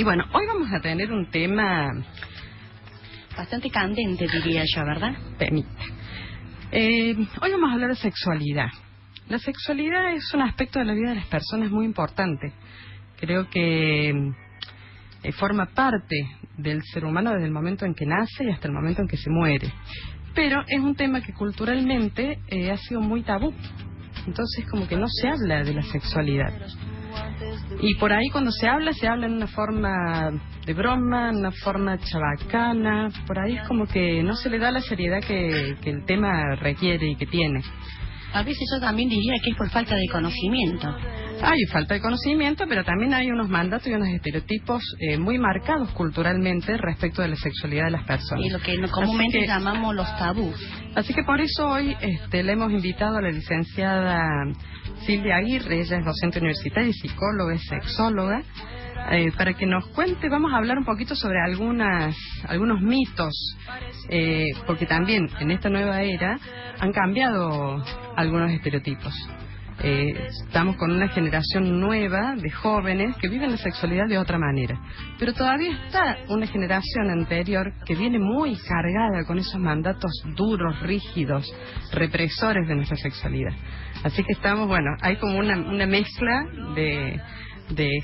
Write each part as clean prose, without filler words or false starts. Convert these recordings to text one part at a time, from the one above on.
Y bueno, hoy vamos a tener un tema bastante candente, diría yo, ¿verdad? Temita. Hoy vamos a hablar de sexualidad. La sexualidad es un aspecto de la vida de las personas muy importante. Creo que forma parte del ser humano desde el momento en que nace y hasta el momento en que se muere. Pero es un tema que culturalmente ha sido muy tabú. Entonces como que no se habla de la sexualidad. Y por ahí cuando se habla en una forma de broma, en una forma chabacana. Por ahí es como que no se le da la seriedad que el tema requiere y que tiene. A veces yo también diría que es por falta de conocimiento. Hay falta de conocimiento, pero también hay unos mandatos y unos estereotipos muy marcados culturalmente respecto de la sexualidad de las personas. Y lo que comúnmente llamamos los tabús. Así que por eso hoy le hemos invitado a la licenciada Silvia Aguirre. Ella es docente universitaria y psicóloga, es sexóloga, para que nos cuente. Vamos a hablar un poquito sobre algunos mitos, porque también en esta nueva era han cambiado algunos estereotipos. Estamos con una generación nueva de jóvenes que viven la sexualidad de otra manera, pero todavía está una generación anterior que viene muy cargada con esos mandatos duros, rígidos, represores de nuestra sexualidad. Así que estamos, hay como una mezcla de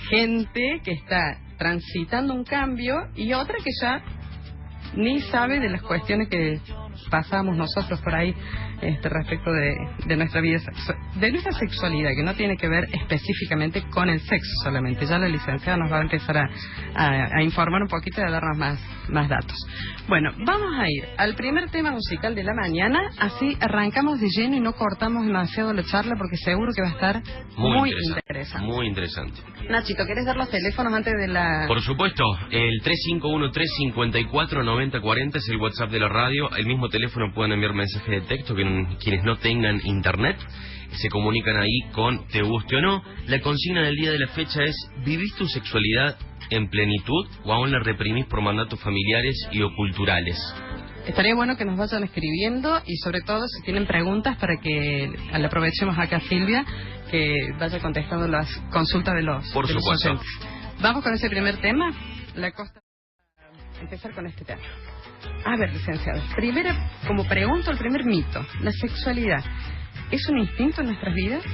gente que está transitando un cambio y otra que ya ni sabe de las cuestiones que pasamos nosotros por ahí respecto de nuestra vida, de nuestra sexualidad, que no tiene que ver específicamente con el sexo solamente. Ya la licenciada nos va a empezar a informar un poquito y a darnos más datos. Bueno, vamos a ir al primer tema musical de la mañana, así arrancamos de lleno y no cortamos demasiado la charla porque seguro que va a estar muy interesante. Muy interesante. Nachito, ¿querés dar los teléfonos antes de la...? Por supuesto, el 351-354-9040 es el WhatsApp de la radio. El mismo teléfono pueden enviar mensajes de texto que quienes no tengan internet se comunican ahí con Te Guste o No. La consigna del día de la fecha es: ¿vivís tu sexualidad en plenitud o aún la reprimís por mandatos familiares y o culturales? Estaría bueno que nos vayan escribiendo y sobre todo si tienen preguntas para que le aprovechemos acá a Silvia que vaya contestando las consultas de los Por supuesto. Oyentes. Vamos con ese primer tema. La costa. Empezar con este tema. A ver, licenciada, como pregunto, el primer mito: ¿la sexualidad es un instinto en nuestras vidas?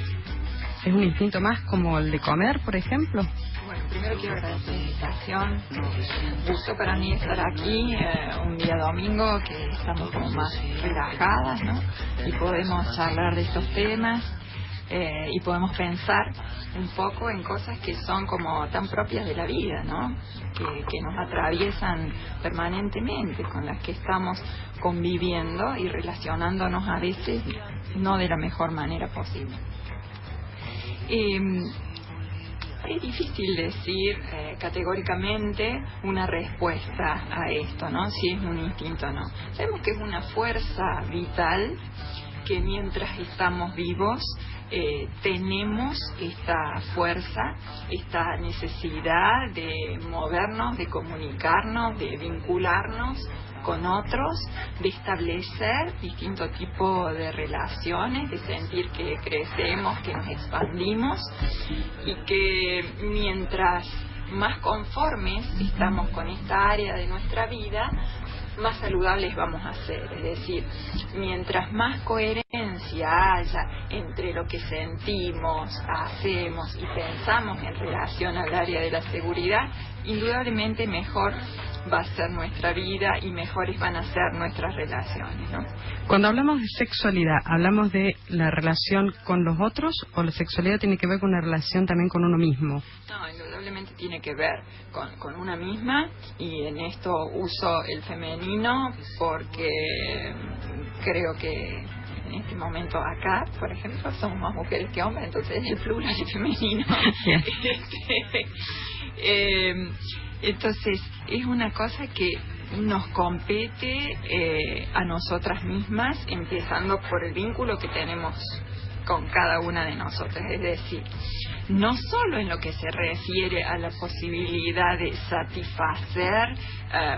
¿Es un instinto más como el de comer, por ejemplo? Bueno, primero quiero agradecer la invitación. Un gusto para mí estar aquí un día domingo que estamos como más relajadas, ¿no? Y podemos charlar de estos temas y podemos pensar un poco en cosas que son como tan propias de la vida, ¿no? Que nos atraviesan permanentemente, con las que estamos conviviendo y relacionándonos a veces no de la mejor manera posible. Es difícil decir categóricamente una respuesta a esto, ¿no? Si es un instinto o no. Sabemos que es una fuerza vital que mientras estamos vivos tenemos esta fuerza, esta necesidad de movernos, de comunicarnos, de vincularnos con otros, de establecer distintos tipos de relaciones, de sentir que crecemos, que nos expandimos y que mientras más conformes estamos con esta área de nuestra vida, más saludables vamos a ser. Es decir, mientras más coherencia haya entre lo que sentimos, hacemos y pensamos en relación al área de la seguridad, indudablemente mejor va a ser nuestra vida y mejores van a ser nuestras relaciones, ¿no? Cuando hablamos de sexualidad, ¿hablamos de la relación con los otros o la sexualidad tiene que ver con una relación también con uno mismo? No, indudablemente tiene que ver con una misma, y en esto uso el femenino porque creo que en este momento acá, por ejemplo, somos más mujeres que hombres, entonces el plural es femenino. Entonces es una cosa que nos compete a nosotras mismas, empezando por el vínculo que tenemos con cada una de nosotras. Es decir, no solo en lo que se refiere a la posibilidad de satisfacer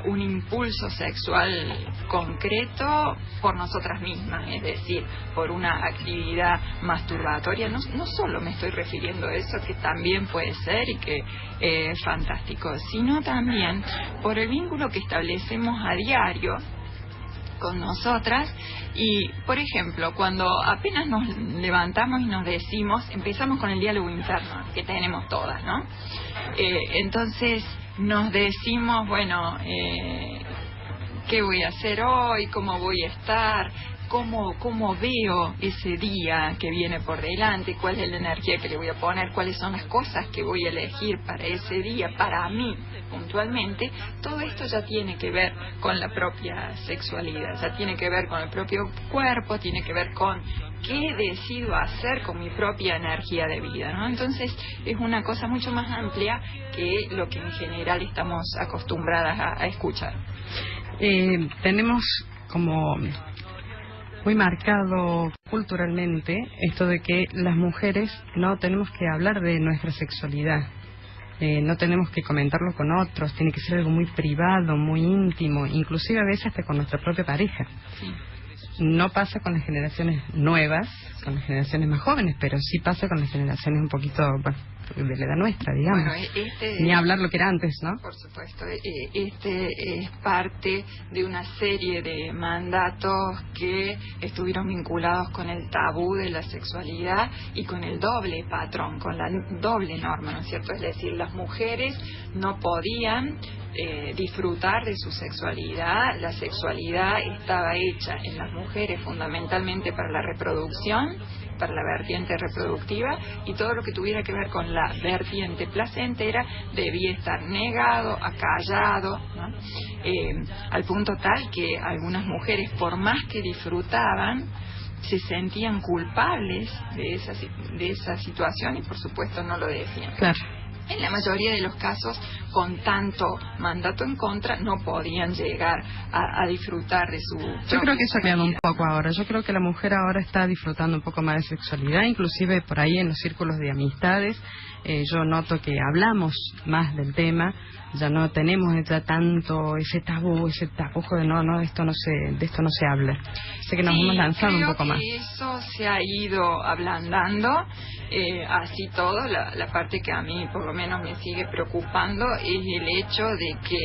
un impulso sexual concreto por nosotras mismas, es decir, por una actividad masturbatoria. No solo me estoy refiriendo a eso, que también puede ser y que es fantástico, sino también por el vínculo que establecemos a diario con nosotras. Y, por ejemplo, cuando apenas nos levantamos y nos decimos, empezamos con el diálogo interno que tenemos todas, ¿no? Entonces nos decimos, bueno, ¿qué voy a hacer hoy? ¿Cómo voy a estar? ¿Cómo veo ese día que viene por delante? ¿Cuál es la energía que le voy a poner? ¿Cuáles son las cosas que voy a elegir para ese día, para mí puntualmente? Todo esto ya tiene que ver con la propia sexualidad, ya tiene que ver con el propio cuerpo, tiene que ver con qué decido hacer con mi propia energía de vida, ¿no? Entonces es una cosa mucho más amplia que lo que en general estamos acostumbradas a escuchar. Tenemos como muy marcado culturalmente esto de que las mujeres no tenemos que hablar de nuestra sexualidad, no tenemos que comentarlo con otros, tiene que ser algo muy privado, muy íntimo, inclusive a veces hasta con nuestra propia pareja. Sí. No pasa con las generaciones nuevas, con las generaciones más jóvenes, pero sí pasa con las generaciones un poquito, bueno, de la edad nuestra, digamos. Bueno, ni hablar lo que era antes, ¿no? Por supuesto, es parte de una serie de mandatos que estuvieron vinculados con el tabú de la sexualidad y con el doble patrón, con la doble norma, ¿no es cierto? Es decir, las mujeres no podían disfrutar de su sexualidad. La sexualidad estaba hecha en las mujeres fundamentalmente para la reproducción, para la vertiente reproductiva, y todo lo que tuviera que ver con la vertiente placentera debía estar negado, acallado, ¿no? Al punto tal que algunas mujeres, por más que disfrutaban, se sentían culpables de esa situación y por supuesto no lo decían. Claro. En la mayoría de los casos, con tanto mandato en contra, no podían llegar a disfrutar de su... Yo creo que eso ha cambiado un poco ahora. Yo creo que la mujer ahora está disfrutando un poco más de sexualidad, inclusive por ahí en los círculos de amistades. Yo noto que hablamos más del tema, ya no tenemos ya tanto ese tabú de no, de esto no se habla. Sé que nos hemos lanzado un poco más. Eso se ha ido ablandando, así todo. La parte que a mí por lo menos me sigue preocupando es el hecho de que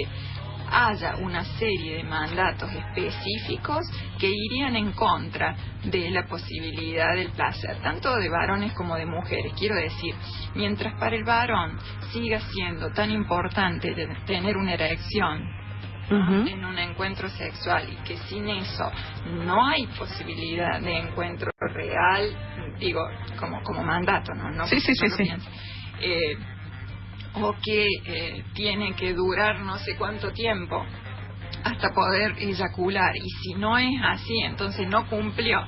haya una serie de mandatos específicos que irían en contra de la posibilidad del placer, tanto de varones como de mujeres. Quiero decir, mientras para el varón siga siendo tan importante tener una erección, ¿no?, en un encuentro sexual, y que sin eso no hay posibilidad de encuentro real, digo, como mandato, ¿no? Sí. O que tiene que durar no sé cuánto tiempo hasta poder eyacular, y si no es así, entonces no cumplió.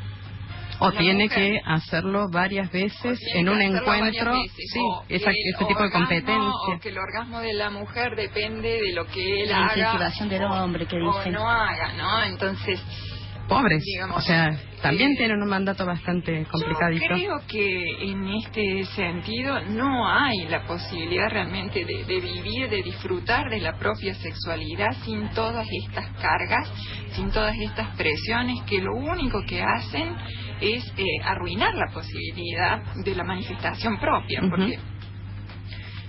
O tiene que hacerlo varias veces en un encuentro, sí, ese tipo de competencia. O que el orgasmo de la mujer depende de lo que él la haga. La incentivación del hombre, que dicen. O no haga, ¿no? Entonces... Pobres, digamos, o sea, también tienen un mandato bastante complicadito. Yo creo que en este sentido no hay la posibilidad realmente de vivir, de disfrutar de la propia sexualidad sin todas estas cargas, sin todas estas presiones que lo único que hacen es arruinar la posibilidad de la manifestación propia, porque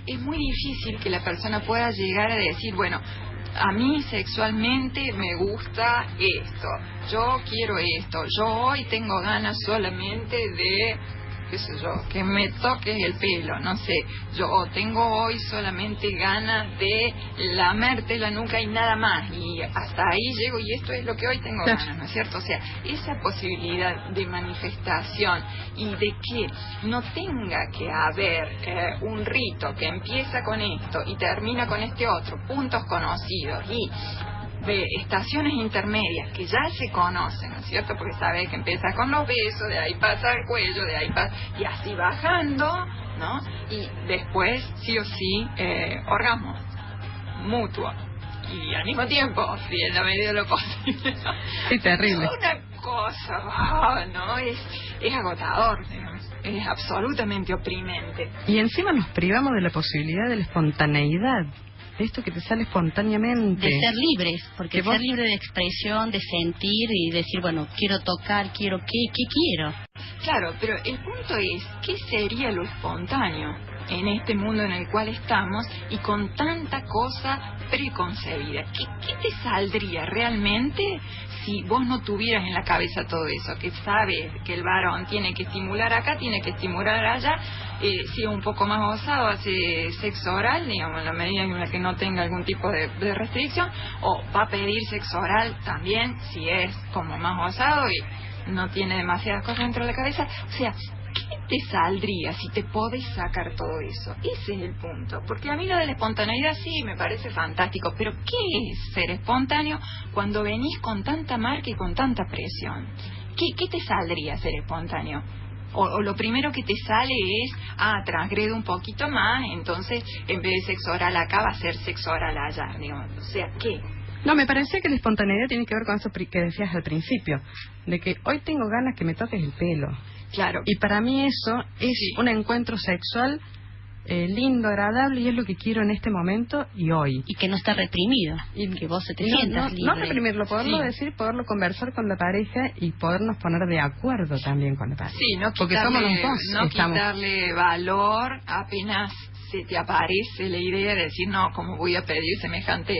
es muy difícil que la persona pueda llegar a decir, bueno, a mí sexualmente me gusta esto, yo quiero esto, yo hoy tengo ganas solamente de, qué sé yo, que me toques el pelo, no sé, yo tengo hoy solamente ganas de lamerte la nuca y nada más, y hasta ahí llego y esto es lo que hoy tengo ganas, ¿no es cierto? O sea, esa posibilidad de manifestación y de que no tenga que haber un rito que empieza con esto y termina con este otro, puntos conocidos y de estaciones intermedias que ya se conocen, ¿no es cierto? Porque sabe que empieza con los besos, de ahí pasa el cuello, de ahí pasa, y así bajando, ¿no? Y después, sí o sí, orgasmo mutuo. Y al mismo tiempo, si en la medida de lo posible. Sí, terrible. Una cosa, ¿no? Es agotador, digamos. Es absolutamente oprimente. Y encima nos privamos de la posibilidad de la espontaneidad, de esto que te sale espontáneamente. De ser libres, porque vos... ser libre de expresión, de sentir y decir, bueno, quiero tocar, quiero qué quiero. Claro, pero el punto es, ¿qué sería lo espontáneo en este mundo en el cual estamos y con tanta cosa preconcebida? ¿Qué te saldría realmente si vos no tuvieras en la cabeza todo eso? Que sabes que el varón tiene que estimular acá, tiene que estimular allá, si es un poco más osado hace sexo oral, digamos, en la medida en la que no tenga algún tipo de restricción, o va a pedir sexo oral también si es como más osado y no tiene demasiadas cosas dentro de la cabeza. O sea, ¿qué te saldría si te podés sacar todo eso? Ese es el punto. Porque a mí lo de la espontaneidad sí me parece fantástico, pero ¿qué es ser espontáneo cuando venís con tanta marca y con tanta presión? ¿Qué te saldría ser espontáneo? O lo primero que te sale es, transgrede un poquito más, entonces en vez de sexo oral acá va a ser sexo oral allá, digamos. O sea, ¿qué? No, me parece que la espontaneidad tiene que ver con eso que decías al principio, de que hoy tengo ganas que me toques el pelo. Claro. Y para mí eso es un encuentro sexual lindo, agradable, y es lo que quiero en este momento y hoy. Y que no está reprimido, y que vos te sientas libre. No reprimirlo, poderlo decir, poderlo conversar con la pareja y podernos poner de acuerdo también con la pareja. Sí, no porque somos los dos. No quitarle valor apenas se te aparece la idea de decir, no, ¿cómo voy a pedir semejante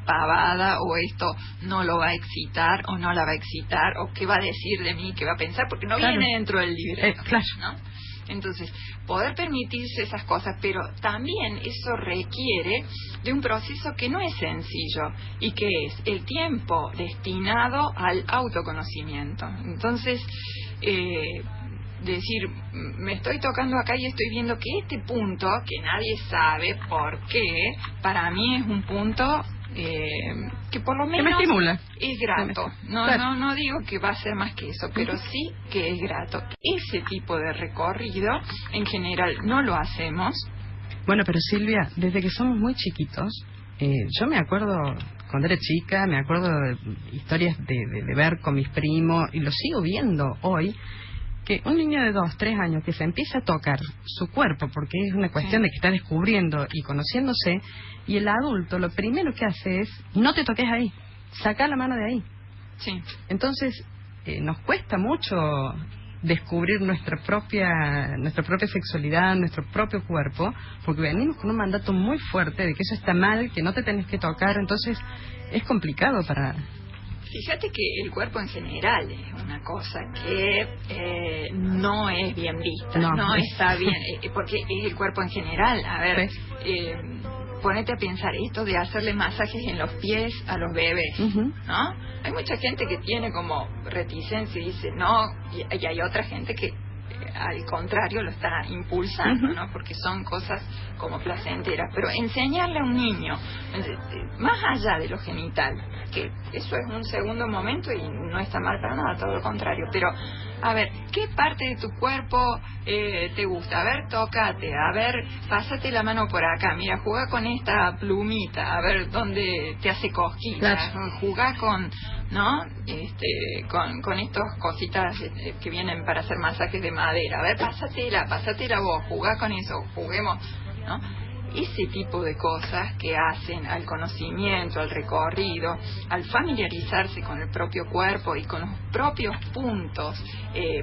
pavada? O esto no lo va a excitar o no la va a excitar, o qué va a decir de mí, qué va a pensar, porque no viene dentro del libreto, claro. ¿no? Entonces, poder permitirse esas cosas, pero también eso requiere de un proceso que no es sencillo y que es el tiempo destinado al autoconocimiento. Entonces, decir, me estoy tocando acá y estoy viendo que este punto, que nadie sabe por qué, para mí es un punto que por lo menos me estimula. Es grato. No digo que va a ser más que eso, pero sí que es grato. Ese tipo de recorrido, en general, no lo hacemos. Bueno, pero Silvia, desde que somos muy chiquitos, yo me acuerdo cuando era chica, me acuerdo de historias de ver con mis primos, y lo sigo viendo hoy, que un niño de 2, 3 años que se empieza a tocar su cuerpo, porque es una cuestión de que está descubriendo y conociéndose, y el adulto lo primero que hace es, no te toques ahí, saca la mano de ahí. Sí. Entonces, nos cuesta mucho descubrir nuestra propia sexualidad, nuestro propio cuerpo, porque venimos con un mandato muy fuerte de que eso está mal, que no te tenés que tocar, entonces es complicado para... Fíjate que el cuerpo en general es una cosa que no es bien vista, no está bien, porque es el cuerpo en general. A ver, ponete a pensar esto de hacerle masajes en los pies a los bebés, ¿no? Hay mucha gente que tiene como reticencia y dice no, y hay otra gente que al contrario lo está impulsando, ¿no? Porque son cosas como placenteras. Pero enseñarle a un niño, más allá de lo genital, que eso es un segundo momento y no está mal para nada, todo lo contrario, pero a ver, ¿qué parte de tu cuerpo te gusta? A ver, tócate, a ver, pásate la mano por acá, mira, juega con esta plumita, a ver dónde te hace cosquillas, juega con, ¿no? Con estas cositas que vienen para hacer masajes de madera, a ver, pásatela vos, jugá con eso, juguemos, ¿no? Ese tipo de cosas que hacen al conocimiento, al recorrido, al familiarizarse con el propio cuerpo y con los propios puntos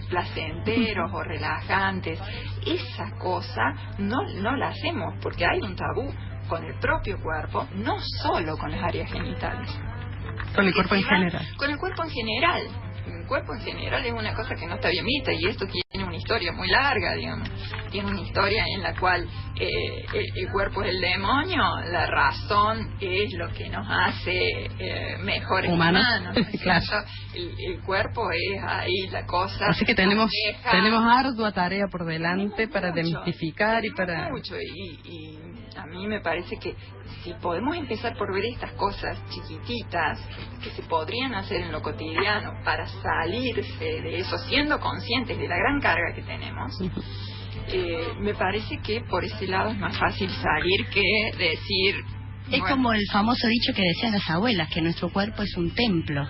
placenteros o relajantes, esa cosa no la hacemos porque hay un tabú con el propio cuerpo, no solo con las áreas genitales. Con el cuerpo en general. Con el cuerpo en general. El cuerpo en general es una cosa que no está bien vista, y esto tiene una historia muy larga, digamos. Tiene una historia en la cual el cuerpo es el demonio, la razón es lo que nos hace mejores humanos. Claro. El cuerpo es ahí la cosa. Así que tenemos ardua tarea por delante para demitificar y para... Mucho, y a mí me parece que si podemos empezar por ver estas cosas chiquititas que se podrían hacer en lo cotidiano para salirse de eso, siendo conscientes de la gran carga que tenemos, me parece que por ese lado es más fácil salir que decir... Es como el famoso dicho que decían las abuelas, que nuestro cuerpo es un templo.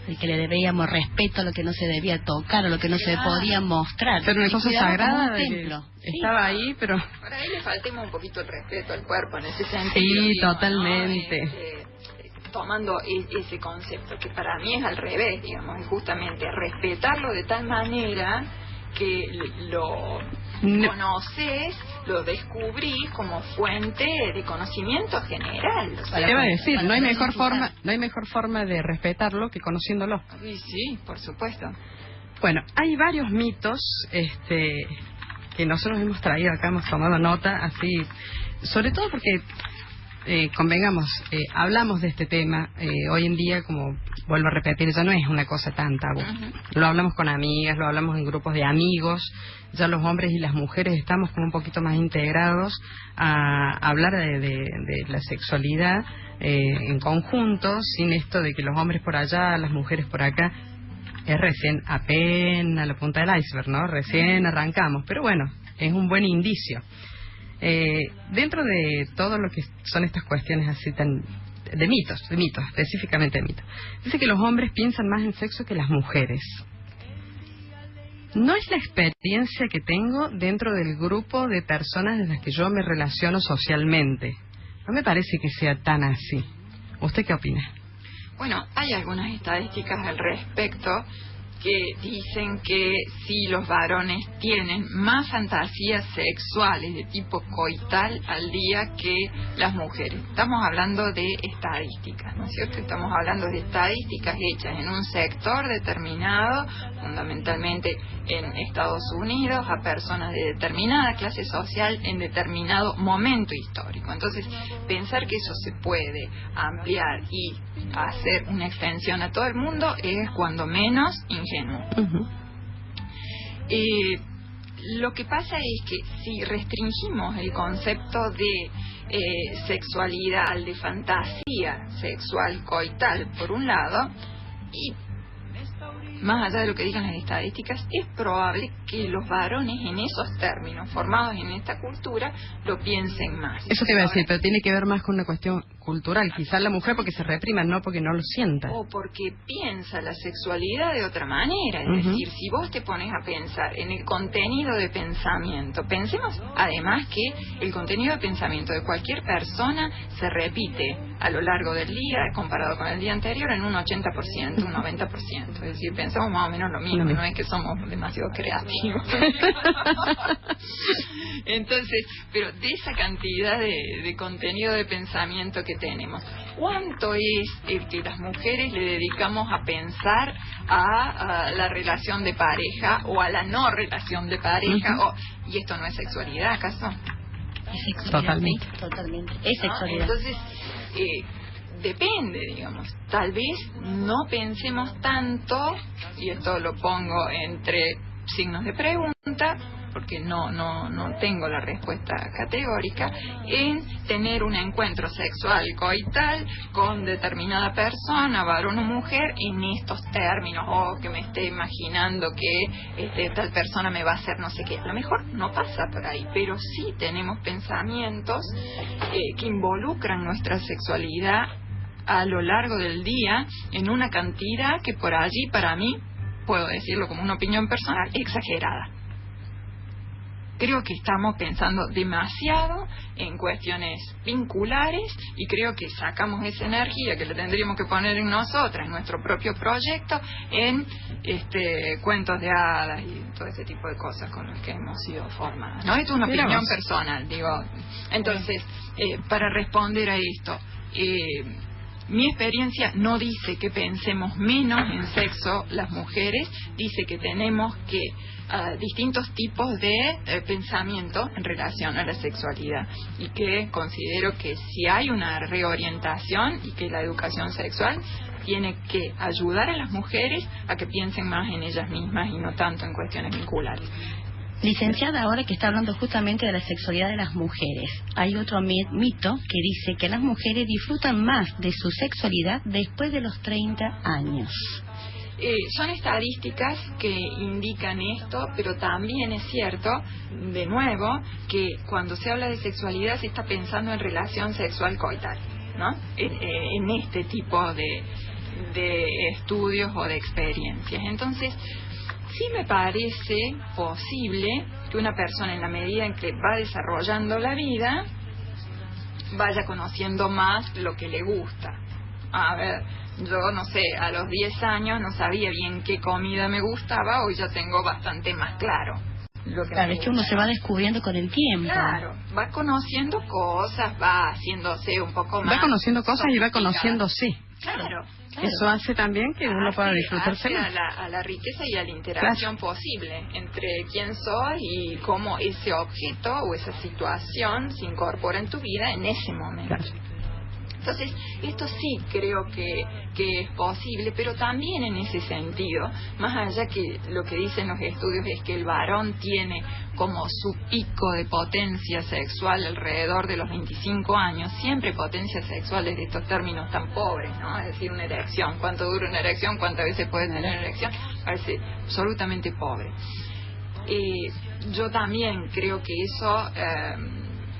de que le debíamos respeto a lo que no se debía tocar, a lo que no se podía mostrar. Pero una cosa sagrada de templo. Estaba ahí, pero... Por ahí le faltemos un poquito el respeto al cuerpo en ese sentido. Sí, digo, totalmente. ¿no? Tomando ese concepto, que para mí es al revés, digamos, es justamente respetarlo de tal manera que lo conoces, lo descubrís como fuente de conocimiento general. O sea, te iba a decir, no hay mejor forma de respetarlo que conociéndolo. Sí, por supuesto. Bueno, hay varios mitos que nosotros hemos traído acá, hemos tomado nota, así, sobre todo porque convengamos, hablamos de este tema hoy en día, como vuelvo a repetir, ya no es una cosa tan tabú. Lo hablamos con amigas, lo hablamos en grupos de amigos, ya los hombres y las mujeres estamos como un poquito más integrados a hablar de la sexualidad en conjunto, sin esto de que los hombres por allá, las mujeres por acá. Es recién apenas la punta del iceberg, ¿no? Recién arrancamos, pero bueno, es un buen indicio. Dentro de todo lo que son estas cuestiones así tan de mitos, específicamente de mitos, dice que los hombres piensan más en sexo que las mujeres. No es la experiencia que tengo dentro del grupo de personas de las que yo me relaciono socialmente. No me parece que sea tan así. ¿Usted qué opina? Bueno, hay algunas estadísticas al respecto que dicen que si los varones tienen más fantasías sexuales de tipo coital al día que las mujeres. Estamos hablando de estadísticas, ¿no es cierto? Estamos hablando de estadísticas hechas en un sector determinado, fundamentalmente en Estados Unidos, a personas de determinada clase social en determinado momento histórico. Entonces, pensar que eso se puede ampliar y hacer una extensión a todo el mundo es cuando menos ingenuo. Lo que pasa es que si restringimos el concepto de sexualidad al de fantasía sexual coital por un lado, y más allá de lo que digan las estadísticas, es probable que los varones en esos términos formados en esta cultura lo piensen más. Eso te iba a decir, pero tiene que ver más con una cuestión cultural. Quizás la mujer porque se reprima, no porque no lo sienta. O porque piensa la sexualidad de otra manera. Es decir, si vos te pones a pensar en el contenido de pensamiento, pensemos además que el contenido de pensamiento de cualquier persona se repite a lo largo del día, comparado con el día anterior, en un 80%, un 90%. Es decir, pensamos más o menos lo mismo, no es que somos demasiado creativos. Entonces, pero de esa cantidad de contenido de pensamiento que tenemos, ¿cuánto es el que las mujeres le dedicamos a pensar a la relación de pareja o a la no relación de pareja? ¿Y esto no es sexualidad, acaso? Es sexualidad, totalmente. Sí, totalmente. Es sexualidad. Entonces, depende, digamos. Tal vez no pensemos tanto, y esto lo pongo entre signos de pregunta, porque no tengo la respuesta categórica, en tener un encuentro sexual coital con determinada persona, varón o mujer, en estos términos, o que me esté imaginando que tal persona me va a hacer no sé qué. A lo mejor no pasa por ahí, pero sí tenemos pensamientos que involucran nuestra sexualidad a lo largo del día en una cantidad que por allí, para mí, puedo decirlo como una opinión personal, exagerada. Creo que estamos pensando demasiado en cuestiones vinculares y creo que sacamos esa energía que le tendríamos que poner en nosotras, en nuestro propio proyecto, en cuentos de hadas y todo ese tipo de cosas con los que hemos sido formadas. No, esto es una opinión personal, digo. Entonces, para responder a esto, mi experiencia no dice que pensemos menos en sexo las mujeres, dice que tenemos que distintos tipos de pensamiento en relación a la sexualidad y que considero que si hay una reorientación y que la educación sexual tiene que ayudar a las mujeres a que piensen más en ellas mismas y no tanto en cuestiones vinculares. Licenciada, ahora que está hablando justamente de la sexualidad de las mujeres, hay otro mito que dice que las mujeres disfrutan más de su sexualidad después de los 30 años. Son estadísticas que indican esto, pero también es cierto, de nuevo, que cuando se habla de sexualidad se está pensando en relación sexual coital, ¿no? En este tipo de de estudios o de experiencias. Entonces, sí me parece posible que una persona, en la medida en que va desarrollando la vida, vaya conociendo más lo que le gusta. A ver, yo no sé, a los 10 años no sabía bien qué comida me gustaba, hoy ya tengo bastante más claro lo que claro, es que uno se va descubriendo con el tiempo. Claro, va conociendo cosas, va haciéndose un poco más. Va conociendo cosas y va conociéndose. Claro. Eso hace también que uno pueda disfrutarse más. A la riqueza y a la interacción posible entre quién sos y cómo ese objeto o esa situación se incorpora en tu vida en ese momento. Entonces, esto sí creo que es posible, pero también en ese sentido, más allá que lo que dicen los estudios es que el varón tiene como su pico de potencia sexual alrededor de los 25 años, siempre potencia sexual desde estos términos tan pobres, ¿no? Es decir, una erección, ¿cuánto dura una erección? ¿Cuántas veces puedes tener una erección? Parece absolutamente pobre. Yo también creo que eso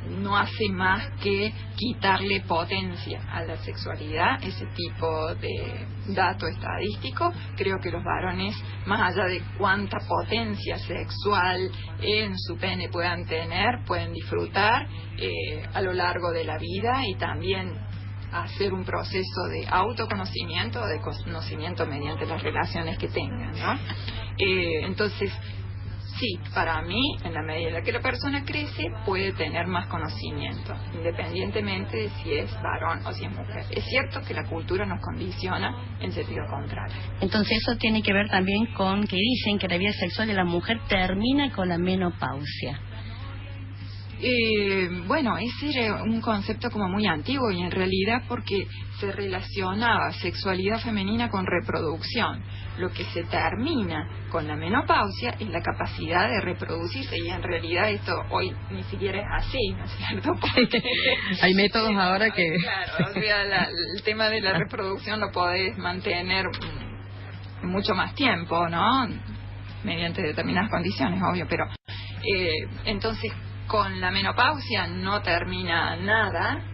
no hace más que quitarle potencia a la sexualidad, ese tipo de dato estadístico. Creo que los varones, más allá de cuánta potencia sexual en su pene puedan tener, pueden disfrutar a lo largo de la vida y también hacer un proceso de autoconocimiento, de conocimiento mediante las relaciones que tengan, ¿no? Entonces, sí, para mí, en la medida en la que la persona crece, puede tener más conocimiento, independientemente de si es varón o si es mujer. Es cierto que la cultura nos condiciona en sentido contrario. Entonces eso tiene que ver también con que dicen que la vida sexual de la mujer termina con la menopausia. Bueno, ese era un concepto como muy antiguo y en realidad porque se relacionaba sexualidad femenina con reproducción. Lo que se termina con la menopausia es la capacidad de reproducirse y en realidad esto hoy ni siquiera es así, ¿no es cierto? Porque hay métodos ahora que... Claro, o sea, el tema de la reproducción lo podés mantener mucho más tiempo, ¿no? Mediante determinadas condiciones, obvio, pero entonces con la menopausia no termina nada.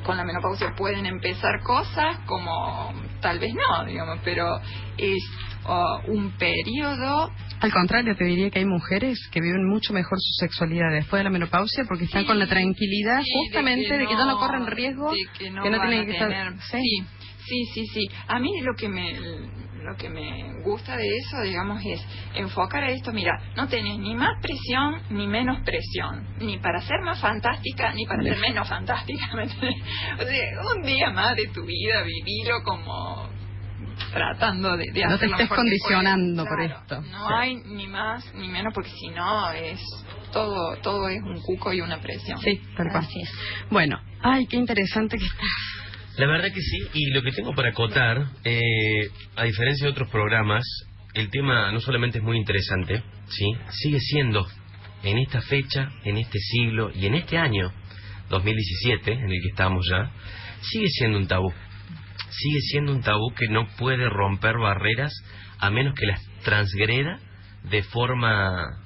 Con la menopausia pueden empezar cosas como tal vez no, digamos, pero es un periodo. Al contrario, te diría que hay mujeres que viven mucho mejor su sexualidad después de la menopausia porque están con la tranquilidad justamente de que ya no corren riesgo, que no tienen que estar... Sí. A mí lo que me gusta de eso, digamos, es enfocar a esto. Mira, no tenés ni más presión ni menos presión, ni para ser más fantástica ni para ser menos fantástica, ¿me entendés? O sea, un día más de tu vida vivilo como tratando de hacer. No te estés condicionando por esto. No hay ni más ni menos, porque si no es todo es un cuco y una presión. Sí, tal cual. Bueno, ay, qué interesante que está. La verdad que sí, y lo que tengo para acotar, a diferencia de otros programas, el tema no solamente es muy interesante, ¿sí? Sigue siendo, en esta fecha, en este siglo y en este año 2017, en el que estamos ya, sigue siendo un tabú. Sigue siendo un tabú que no puede romper barreras a menos que las transgreda de forma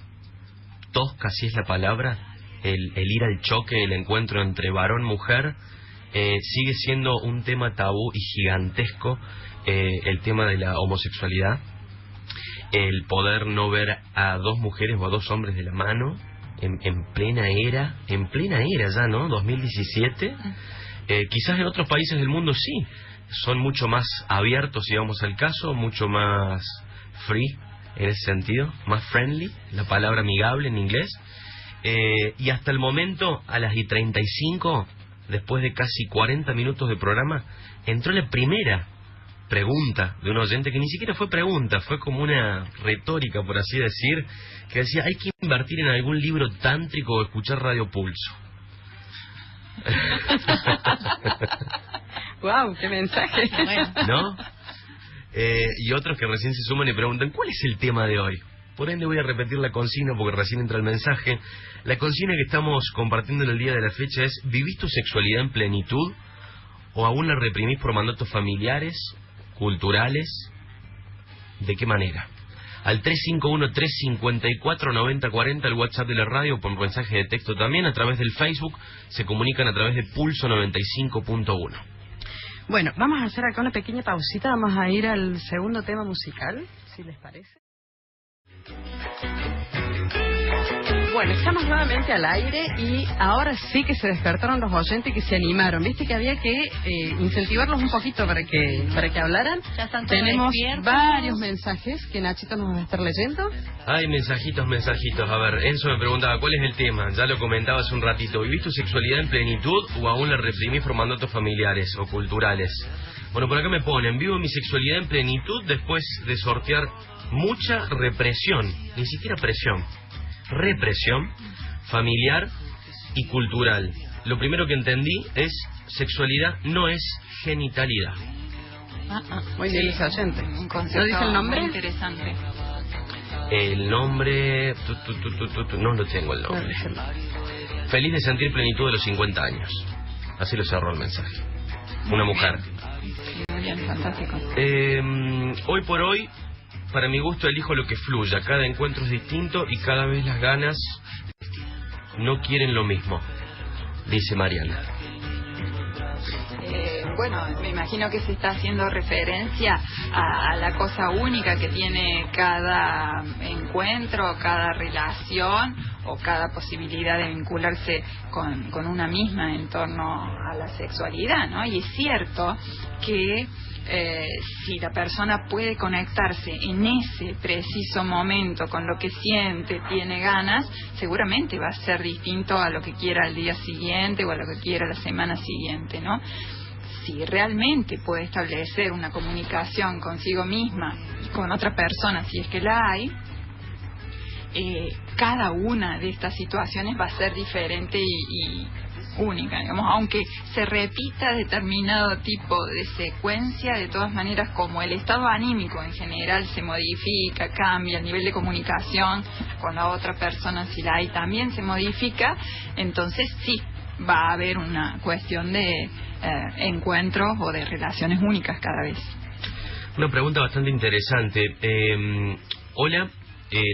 tosca, si es la palabra, el ir al choque, el encuentro entre varón-mujer. Sigue siendo un tema tabú y gigantesco el tema de la homosexualidad, el poder no ver a dos mujeres o a dos hombres de la mano en plena era ya, ¿no? 2017. Quizás en otros países del mundo sí, son mucho más abiertos, si vamos al caso, mucho más free en ese sentido, más friendly, la palabra amigable en inglés, y hasta el momento, a las 35, después de casi 40 minutos de programa, entró la primera pregunta de un oyente, que ni siquiera fue pregunta, fue como una retórica, por así decir, que decía, hay que invertir en algún libro tántrico o escuchar Radio Pulso. ¡Wow! ¡Qué mensaje! ¿No? Y otros que recién se suman y preguntan, ¿cuál es el tema de hoy? Por ende voy a repetir la consigna porque recién entra el mensaje. La consigna que estamos compartiendo en el día de la fecha es: ¿vivís tu sexualidad en plenitud o aún la reprimís por mandatos familiares, culturales? ¿De qué manera? Al 351-354-9040, el WhatsApp de la radio, por mensaje de texto también, a través del Facebook, se comunican a través de Pulso 95.1. Bueno, vamos a hacer acá una pequeña pausita, vamos a ir al segundo tema musical, si les parece. Bueno, estamos nuevamente al aire y ahora sí que se despertaron los oyentes y que se animaron. Viste que había que incentivarlos un poquito para que hablaran. Ya están todos Tenemos despiertos. varios mensajes que Nachito nos va a estar leyendo. Hay mensajitos. A ver, Enzo me preguntaba, ¿cuál es el tema? Ya lo comentaba hace un ratito. ¿Vivís tu sexualidad en plenitud o aún la reprimís por mandatos familiares o culturales? Bueno, por acá me ponen, vivo mi sexualidad en plenitud después de sortear mucha represión, ni siquiera presión, represión familiar y cultural. Lo primero que entendí es sexualidad no es genitalidad. Muy bien, ese oyente. Un concepto ¿No dice el nombre? muy interesante. El nombre... no lo tengo el nombre. Feliz de sentir plenitud de los 50 años. Así lo cerró el mensaje. Una mujer. Muy bien, fantástico. Hoy por hoy, para mi gusto, elijo lo que fluya. Cada encuentro es distinto y cada vez las ganas no quieren lo mismo, dice Mariana. Bueno, me imagino que se está haciendo referencia a la cosa única que tiene cada encuentro, cada relación o cada posibilidad de vincularse con una misma en torno a la sexualidad, ¿no? Y es cierto que si la persona puede conectarse en ese preciso momento con lo que siente, tiene ganas, seguramente va a ser distinto a lo que quiera al día siguiente o a lo que quiera la semana siguiente, ¿no? Si realmente puede establecer una comunicación consigo misma y con otra persona, si es que la hay, cada una de estas situaciones va a ser diferente y única, digamos, aunque se repita determinado tipo de secuencia, de todas maneras, como el estado anímico en general se modifica, cambia, el nivel de comunicación con la otra persona, si la hay, también se modifica, entonces sí, va a haber una cuestión de encuentros o de relaciones únicas cada vez. Una pregunta bastante interesante. Hola,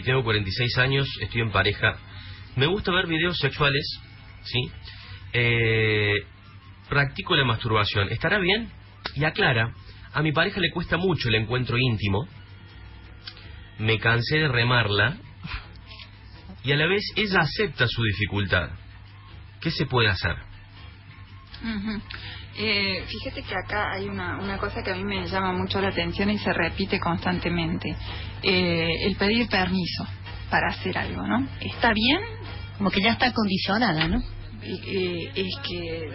tengo 46 años, estoy en pareja. Me gusta ver videos sexuales, ¿sí? Practico la masturbación. ¿Estará bien? Y aclara, a mi pareja le cuesta mucho el encuentro íntimo. Me cansé de remarla. Y a la vez ella acepta su dificultad. ¿Qué se puede hacer? Fíjate que acá hay una cosa que a mí me llama mucho la atención y se repite constantemente. El pedir permiso para hacer algo, ¿no? ¿Está bien? Como que ya está condicionada, ¿no? Es que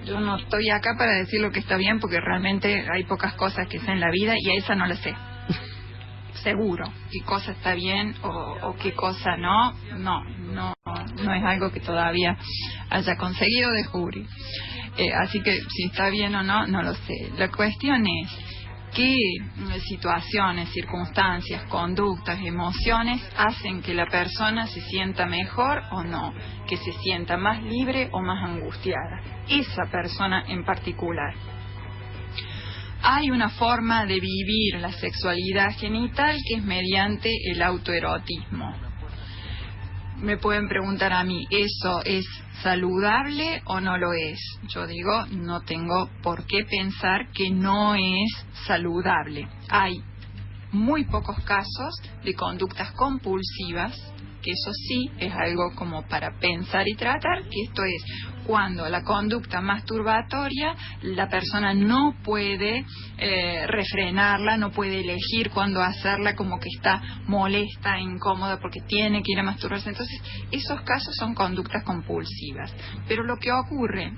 yo no estoy acá para decir lo que está bien porque realmente hay pocas cosas que sé en la vida y a esa no la sé. Seguro qué cosa está bien o qué cosa no es algo que todavía haya conseguido descubrir. Así que si está bien o no, no lo sé. La cuestión es qué situaciones, circunstancias, conductas, emociones hacen que la persona se sienta mejor o no, que se sienta más libre o más angustiada. Esa persona en particular. Hay una forma de vivir la sexualidad genital que es mediante el autoerotismo. Me pueden preguntar a mí, ¿eso es saludable o no lo es? Yo digo, no tengo por qué pensar que no es saludable. Hay muy pocos casos de conductas compulsivas, que eso sí es algo como para pensar y tratar, que esto es cuando la conducta masturbatoria la persona no puede refrenarla, no puede elegir cuándo hacerla, como que está molesta, incómoda porque tiene que ir a masturbarse. Entonces esos casos son conductas compulsivas, pero lo que ocurre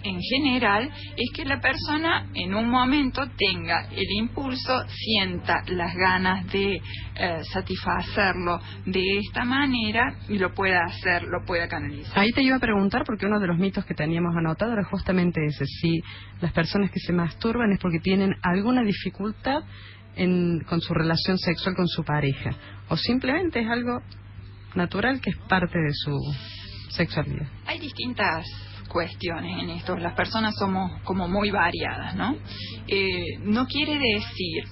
en general es que la persona en un momento tenga el impulso, sienta las ganas de satisfacerlo de esta manera y lo pueda hacer, lo pueda canalizar. Ahí te iba a preguntar porque uno de los mitos que teníamos anotado era justamente ese, si las personas que se masturban es porque tienen alguna dificultad con su relación sexual con su pareja o simplemente es algo natural que es parte de su sexualidad. Hay distintas cuestiones en esto. Las personas somos como muy variadas, ¿no? No quiere decir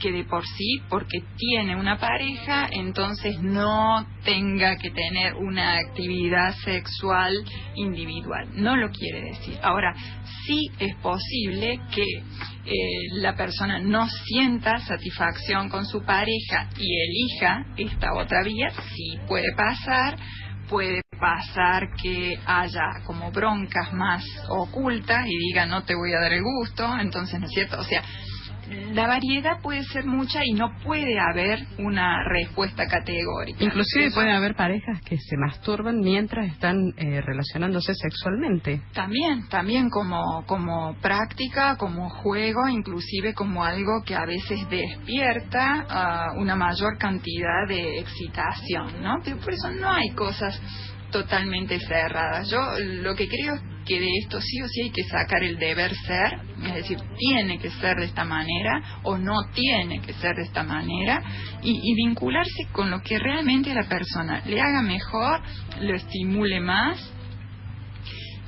que de por sí, porque tiene una pareja, entonces no tenga que tener una actividad sexual individual. No lo quiere decir. Ahora, sí es posible que la persona no sienta satisfacción con su pareja y elija esta otra vía. Sí puede pasar. Puede pasar que haya como broncas más ocultas y diga no te voy a dar el gusto, entonces no es cierto, o sea, la variedad puede ser mucha y no puede haber una respuesta categórica. Inclusive puede haber parejas que se masturban mientras están relacionándose sexualmente. También como práctica, como juego, inclusive como algo que a veces despierta una mayor cantidad de excitación, ¿no? Pero por eso no hay cosas totalmente cerradas. Yo lo que creo es que de esto sí o sí hay que sacar el deber ser, es decir, tiene que ser de esta manera o no tiene que ser de esta manera, y vincularse con lo que realmente a la persona le haga mejor, lo estimule más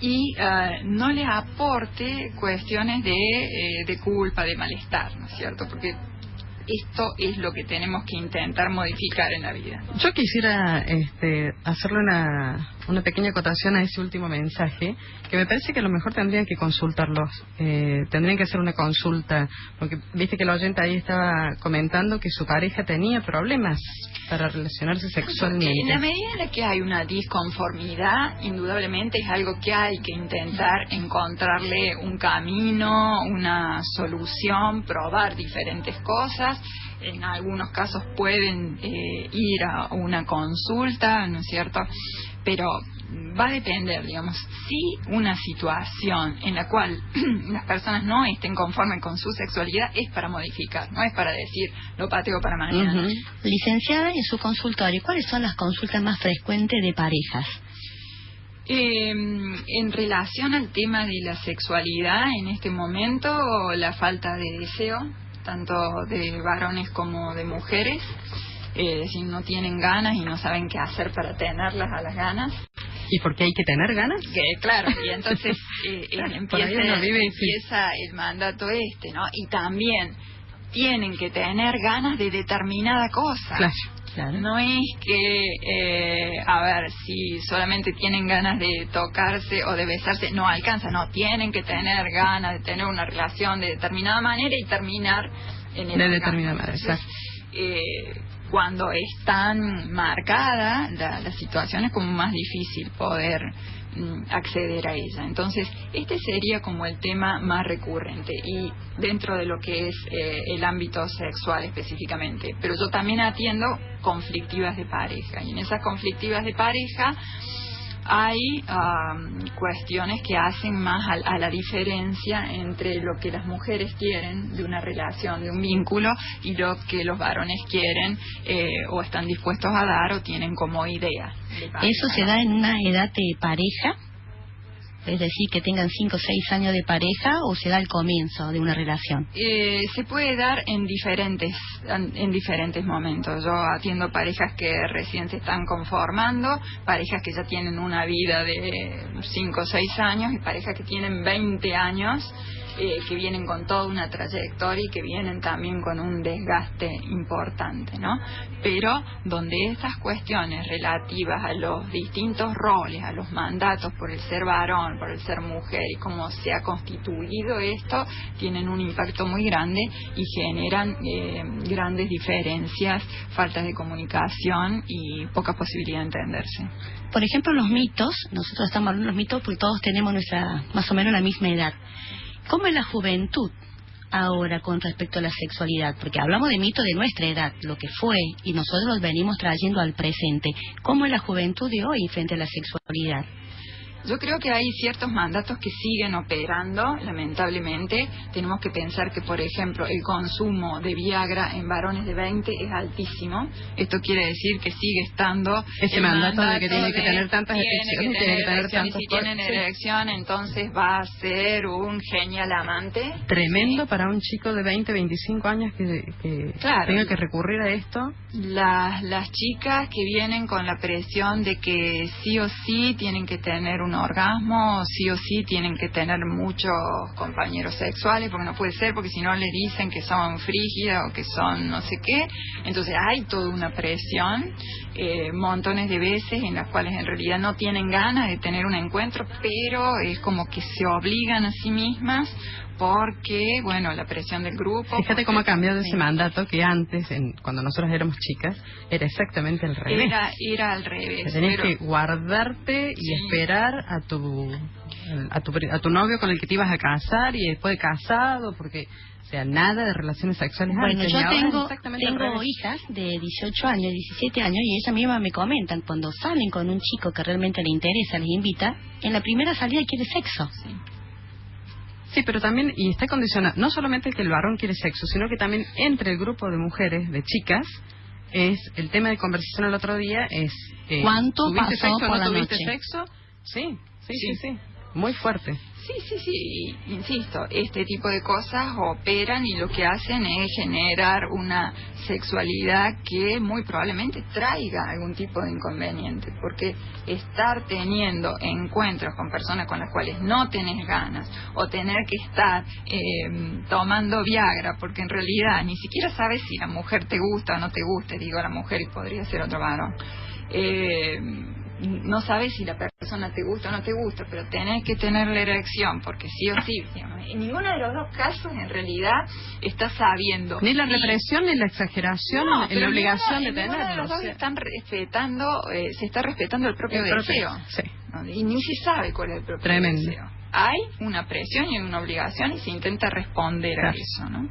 y no le aporte cuestiones de culpa, de malestar, ¿no es cierto? Porque esto es lo que tenemos que intentar modificar en la vida. Yo quisiera hacerle una pequeña acotación a ese último mensaje, que me parece que a lo mejor tendrían que consultarlos, tendrían que hacer una consulta, porque viste que la oyente ahí estaba comentando que su pareja tenía problemas para relacionarse sexualmente. En la medida en la que hay una disconformidad, indudablemente es algo que hay que intentar encontrarle un camino, una solución, probar diferentes cosas. En algunos casos pueden ir a una consulta, ¿no es cierto? Pero va a depender, digamos, si una situación en la cual las personas no estén conformes con su sexualidad es para modificar, no es para decir lo pateo para mañana. Licenciada, en su consultorio, ¿cuáles son las consultas más frecuentes de parejas? En relación al tema de la sexualidad, en este momento, la falta de deseo, tanto de varones como de mujeres, es decir, no tienen ganas y no saben qué hacer para tenerlas a las ganas. ¿Y por qué hay que tener ganas? Claro, y entonces empieza el mandato ¿no? Y también tienen que tener ganas de determinada cosa. Claro. No es que, si solamente tienen ganas de tocarse o de besarse, no alcanza, no, tienen que tener ganas de tener una relación de determinada manera y terminar en el determinada manera, exacto. Cuando es tan marcada la situación, es como más difícil poder acceder a ella. Entonces, este sería como el tema más recurrente y dentro de lo que es el ámbito sexual específicamente. Pero yo también atiendo conflictivas de pareja, y en esas conflictivas de pareja hay cuestiones que hacen más a la diferencia entre lo que las mujeres quieren de una relación, de un vínculo, y lo que los varones quieren o están dispuestos a dar o tienen como idea. ¿Eso se da en una edad de pareja? Es decir, que tengan 5 o 6 años de pareja, o se da al comienzo de una relación. Se puede dar en diferentes momentos. Yo atiendo parejas que recién se están conformando, parejas que ya tienen una vida de 5 o 6 años y parejas que tienen 20 años, que vienen con toda una trayectoria y que vienen también con un desgaste importante, ¿no? Pero donde esas cuestiones relativas a los distintos roles, a los mandatos por el ser varón, por el ser mujer y cómo se ha constituido esto, tienen un impacto muy grande y generan grandes diferencias, faltas de comunicación y poca posibilidad de entenderse. Por ejemplo, los mitos, nosotros estamos hablando de los mitos porque todos tenemos más o menos la misma edad. ¿Cómo es la juventud ahora con respecto a la sexualidad? Porque hablamos de mitos de nuestra edad, lo que fue, y nosotros los venimos trayendo al presente. ¿Cómo es la juventud de hoy frente a la sexualidad? Yo creo que hay ciertos mandatos que siguen operando, lamentablemente. Tenemos que pensar que, por ejemplo, el consumo de Viagra en varones de 20 es altísimo. Esto quiere decir que sigue estando ese mandato de que tiene que tener tantas erecciones, tiene que tener tantas. Y si tienen erección, entonces va a ser un genial amante. Tremendo, ¿sí? Para un chico de 20, 25 años que claro, tenga que recurrir a esto. Las chicas que vienen con la presión de que sí o sí tienen que tener un un orgasmo, sí o sí tienen que tener muchos compañeros sexuales, porque no puede ser, porque si no le dicen que son frígidas o que son no sé qué. Entonces hay toda una presión, montones de veces en las cuales en realidad no tienen ganas de tener un encuentro, pero es como que se obligan a sí mismas porque, bueno, la presión del grupo. Fíjate cómo ha cambiado ese mandato que antes, cuando nosotros éramos chicas, era exactamente al revés. Era al revés. Tenías que guardarte y esperar a tu novio con el que te ibas a casar, y después de casado, porque, o sea, nada de relaciones sexuales. Bueno, antes, yo tengo hijas de 18 años, 17 años, y ellas mismas me comentan, cuando salen con un chico que realmente le interesa, les invita, en la primera salida quiere sexo. Sí, pero también, y está condicionado, no solamente que el varón quiere sexo, sino que también entre el grupo de mujeres, de chicas, es el tema de conversación el otro día, es... ¿Cuánto ¿tuviste pasó sexo, por no la tuviste noche? sexo? Sí, muy fuerte. Sí, insisto, este tipo de cosas operan y lo que hacen es generar una sexualidad que muy probablemente traiga algún tipo de inconveniente, porque estar teniendo encuentros con personas con las cuales no tenés ganas, o tener que estar tomando Viagra, porque en realidad ni siquiera sabes si la mujer te gusta o no te gusta, digo la mujer y podría ser otro varón, no sabes si la persona te gusta o no te gusta, pero tenés que tener la erección, porque sí o sí, digamos, en ninguno de los dos casos en realidad estás sabiendo. Ni la represión ni la exageración en la obligación de tenerlo. De los dos están respetando, se está respetando el propio deseo. Sí. ¿No? Y ni se sabe cuál es el propio deseo. Hay una presión y una obligación y se intenta responder a eso, ¿no?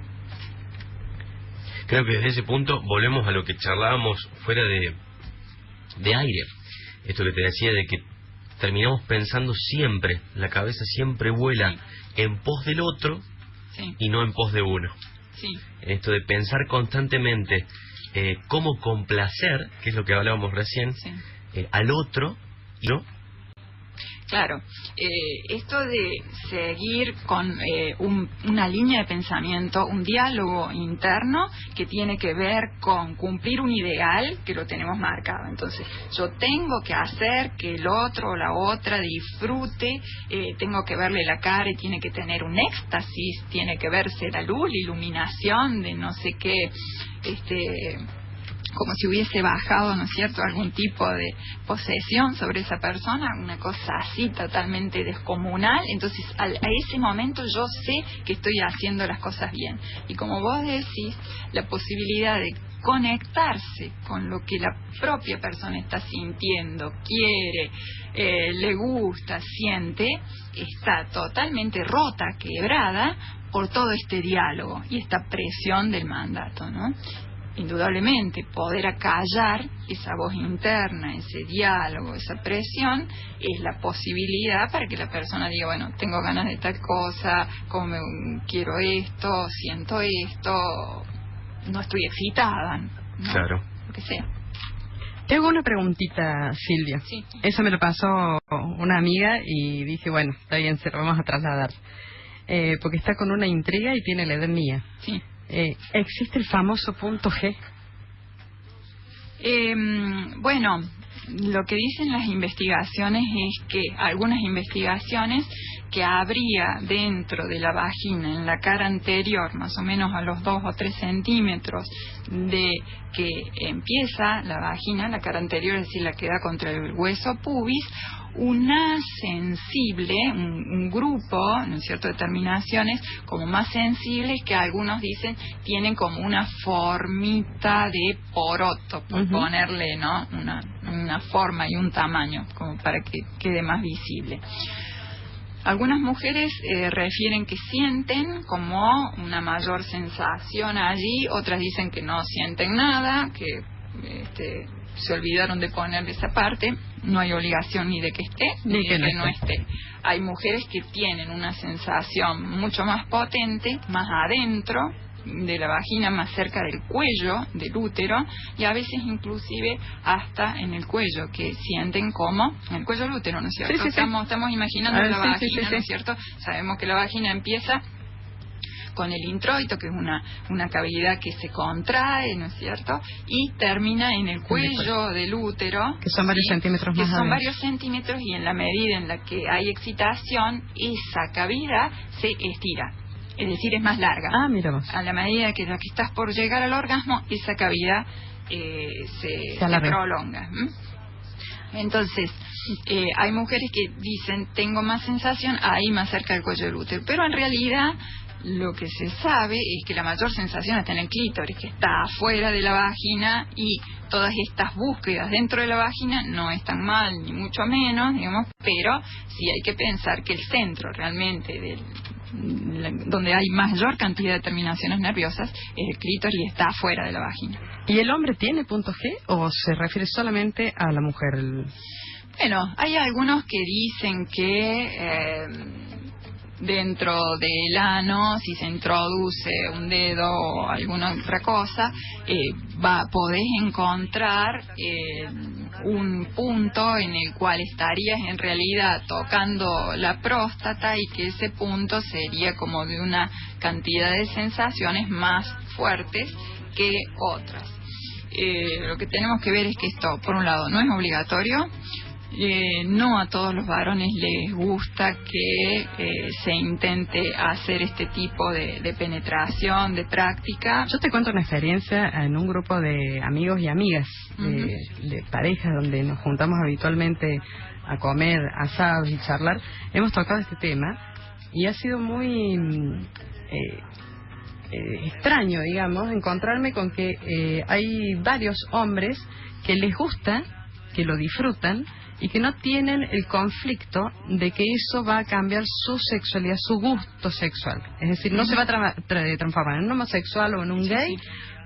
Creo que desde ese punto volvemos a lo que charlábamos fuera de aire. Esto que te decía de que terminamos pensando siempre, la cabeza siempre vuela en pos del otro y no en pos de uno. Esto de pensar constantemente cómo complacer, que es lo que hablábamos recién, al otro, ¿no? Claro, esto de seguir con una línea de pensamiento, un diálogo interno que tiene que ver con cumplir un ideal que lo tenemos marcado. Entonces, yo tengo que hacer que el otro o la otra disfrute, tengo que verle la cara y tiene que tener un éxtasis, tiene que verse la luz, la iluminación de no sé qué, como si hubiese bajado, ¿no es cierto?, algún tipo de posesión sobre esa persona, una cosa así totalmente descomunal. Entonces, a ese momento yo sé que estoy haciendo las cosas bien. Y como vos decís, la posibilidad de conectarse con lo que la propia persona está sintiendo, quiere, le gusta, siente, está totalmente rota, quebrada por todo este diálogo y esta presión del mandato, ¿no? Indudablemente, poder acallar esa voz interna, ese diálogo, esa presión, es la posibilidad para que la persona diga, bueno, tengo ganas de tal cosa, quiero esto, siento esto, no estoy excitada, ¿no? Claro. Lo que sea. Te hago una preguntita, Silvia. Sí. Eso me lo pasó una amiga y dije, bueno, está bien, se lo vamos a trasladar. Porque está con una intriga y tiene la edad mía. Sí. ¿Existe el famoso punto G? Bueno, lo que dicen las investigaciones es que algunas investigaciones que habría dentro de la vagina, en la cara anterior, más o menos a los 2 o 3 centímetros de que empieza la vagina, la cara anterior, es decir, la que da contra el hueso pubis, una sensible, un grupo, ¿no es cierto?, de terminaciones como más sensibles, que algunos dicen tienen como una formita de poroto, por ponerle, ¿no?, una forma y un tamaño, como para que quede más visible. Algunas mujeres refieren que sienten como una mayor sensación allí, otras dicen que no sienten nada, que se olvidaron de ponerle esa parte. No hay obligación ni de que esté ni de que no esté. Hay mujeres que tienen una sensación mucho más potente, más adentro de la vagina, más cerca del cuello del útero, y a veces inclusive hasta en el cuello, que sienten como en el cuello del útero, ¿no es cierto? Estamos imaginando la vagina, ¿no es cierto? Sabemos que la vagina empieza con el introito, que es una cavidad que se contrae, ¿no es cierto? Y termina en el cuello del útero. Que son varios centímetros más. Que son varios centímetros, y en la medida en la que hay excitación, esa cavidad se estira. Es decir, es más larga. Ah, mira vos. A la medida que estás por llegar al orgasmo, esa cavidad se prolonga. Entonces, hay mujeres que dicen, tengo más sensación ahí más cerca del cuello del útero, pero en realidad lo que se sabe es que la mayor sensación está en el clítoris, que está afuera de la vagina, y todas estas búsquedas dentro de la vagina no están mal, ni mucho menos, digamos, pero sí hay que pensar que el centro realmente donde hay mayor cantidad de terminaciones nerviosas es el clítoris, y está afuera de la vagina. ¿Y el hombre tiene punto G o se refiere solamente a la mujer? Bueno, hay algunos que dicen que dentro del ano, si se introduce un dedo o alguna otra cosa, podés encontrar un punto en el cual estarías en realidad tocando la próstata, y que ese punto sería como de una cantidad de sensaciones más fuertes que otras. Lo que tenemos que ver es que esto, por un lado, no es obligatorio. No a todos los varones les gusta que se intente hacer este tipo de penetración, de práctica. Yo te cuento una experiencia en un grupo de amigos y amigas, de parejas, donde nos juntamos habitualmente a comer asados y charlar. Hemos tocado este tema y ha sido muy extraño, digamos, encontrarme con que hay varios hombres que les gusta, que lo disfrutan, y que no tienen el conflicto de que eso va a cambiar su sexualidad, su gusto sexual. Es decir, no se va a transformar en un homosexual o en un gay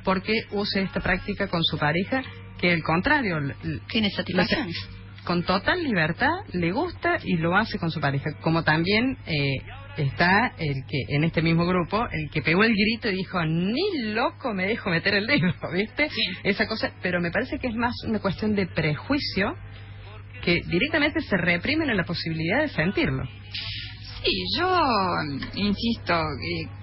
porque use esta práctica con su pareja, que al contrario, tiene satisfacciones. Con total libertad le gusta y lo hace con su pareja. Como también está el que, en este mismo grupo, el que pegó el grito y dijo, ni loco me dejo meter el dedo, ¿viste? Sí. Esa cosa, pero me parece que es más una cuestión de prejuicio, que directamente se reprimen en la posibilidad de sentirlo. Sí, yo insisto,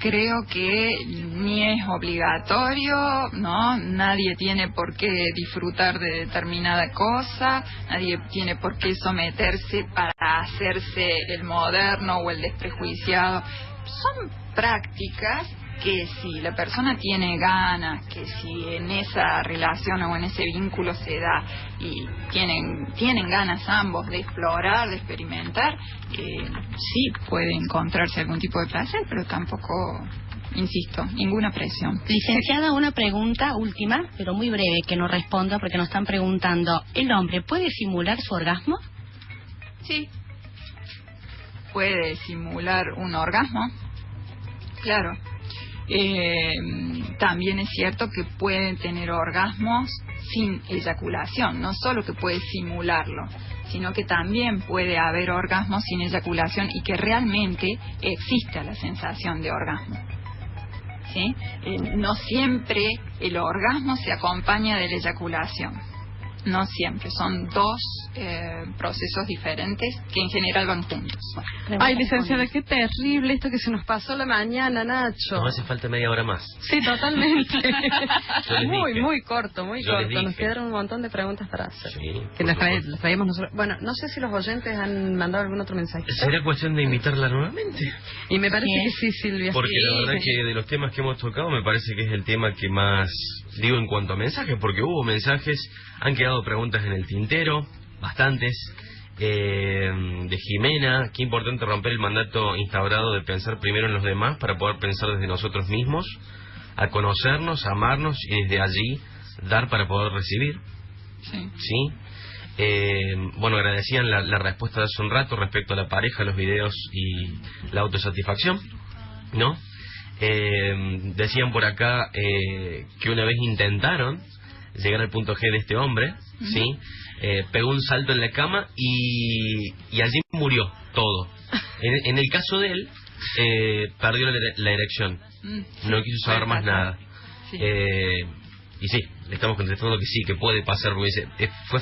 creo que ni es obligatorio, ¿no? Nadie tiene por qué disfrutar de determinada cosa, nadie tiene por qué someterse para hacerse el moderno o el desprejuiciado. Son prácticas que si la persona tiene ganas, que si en esa relación o en ese vínculo se da y tienen ganas ambos de explorar, de experimentar, sí puede encontrarse algún tipo de placer, pero tampoco, insisto, ninguna presión. Licenciada, una pregunta última, pero muy breve, que nos responda, porque nos están preguntando, ¿el hombre puede simular su orgasmo? Sí. ¿Puede simular un orgasmo? Claro. También es cierto que pueden tener orgasmos sin eyaculación, no solo que puede simularlo, sino que también puede haber orgasmos sin eyaculación y que realmente exista la sensación de orgasmo. ¿Sí? No siempre el orgasmo se acompaña de la eyaculación, no siempre, son dos procesos diferentes que en general van juntos. Ay, licenciada, qué terrible esto que se nos pasó la mañana, Nacho. No hace falta media hora más. Sí, totalmente. Muy corto, muy corto. Nos quedaron un montón de preguntas para hacer. Sí, que las traímos nosotros. Bueno, no sé si los oyentes han mandado algún otro mensaje. ¿Será cuestión de invitarla nuevamente? Y me parece que sí, Silvia. Porque la verdad que de los temas que hemos tocado me parece que es el tema que más, digo, en cuanto a mensajes, porque hubo mensajes, han quedado preguntas en el tintero, bastantes. De Jimena, qué importante romper el mandato instaurado de pensar primero en los demás para poder pensar desde nosotros mismos, a conocernos, a amarnos y desde allí dar para poder recibir. ¿Sí? Bueno, agradecían la respuesta de hace un rato respecto a la pareja, los videos y la autosatisfacción, ¿no? Decían por acá que una vez intentaron llegar al punto G de este hombre, ¿sí? Pegó un salto en la cama y allí murió todo. En el caso de él, perdió la erección. No quiso saber más nada. Y sí, le estamos contestando que sí, que puede pasar, porque dice, es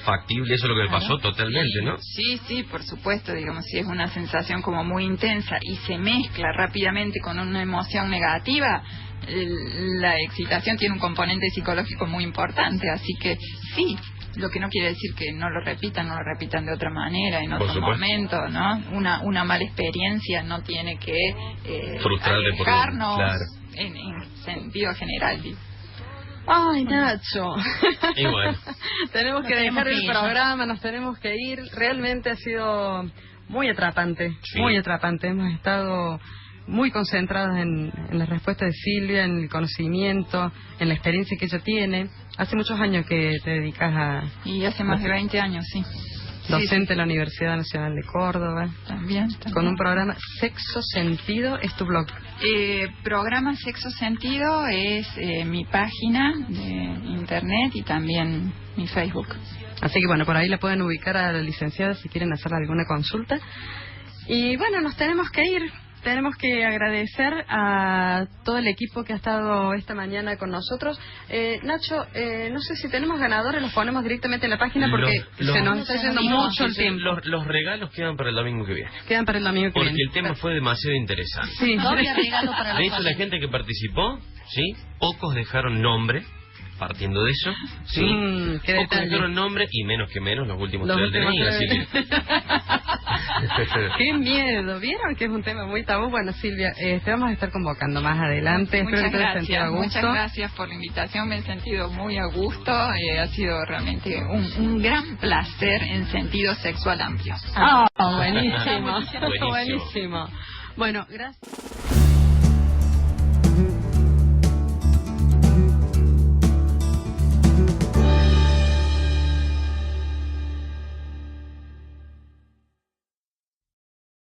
factible, eso es lo que le pasó totalmente, ¿no? Sí, sí, por supuesto, digamos, si es una sensación como muy intensa y se mezcla rápidamente con una emoción negativa, la excitación tiene un componente psicológico muy importante, así que sí. Lo que no quiere decir que no lo repitan de otra manera, en otro momento, ¿no? Una mala experiencia no tiene que alejarnos en sentido general. Ay, Nacho. Y bueno. Tenemos que dejar el programa, nos tenemos que ir. Realmente ha sido muy atrapante, muy atrapante. Hemos estado muy concentrados en la respuesta de Silvia, en el conocimiento, en la experiencia que ella tiene. Hace muchos años que te dedicas a... Y hace más de 20 años, sí. Docente en la Universidad Nacional de Córdoba. También. Con un programa Sexo Sentido, es tu blog. Programa Sexo Sentido es mi página de internet y también mi Facebook. Así que bueno, por ahí la pueden ubicar a la licenciada si quieren hacer alguna consulta. Y bueno, nos tenemos que ir. Tenemos que agradecer a todo el equipo que ha estado esta mañana con nosotros. Nacho, no sé si tenemos ganadores, los ponemos directamente en la página porque se nos está yendo mucho el tiempo. Los regalos quedan para el domingo que viene. Quedan para el domingo que viene. Porque el tema fue demasiado interesante. Sí. Regalo para de hecho, la gente que participó, ¿sí? Pocos dejaron nombre. Partiendo de eso, sí, pocos dejaron nombre y menos que menos los últimos tres del DNI, así que... ¡Qué miedo! ¿Vieron que es un tema muy tabú? Bueno, Silvia, te vamos a estar convocando más adelante. Muchas gracias, muchas gracias por la invitación, me he sentido muy a gusto, ha sido realmente un gran placer en sentido sexual amplio. Buenísimo. Buenísimo. Bueno, gracias.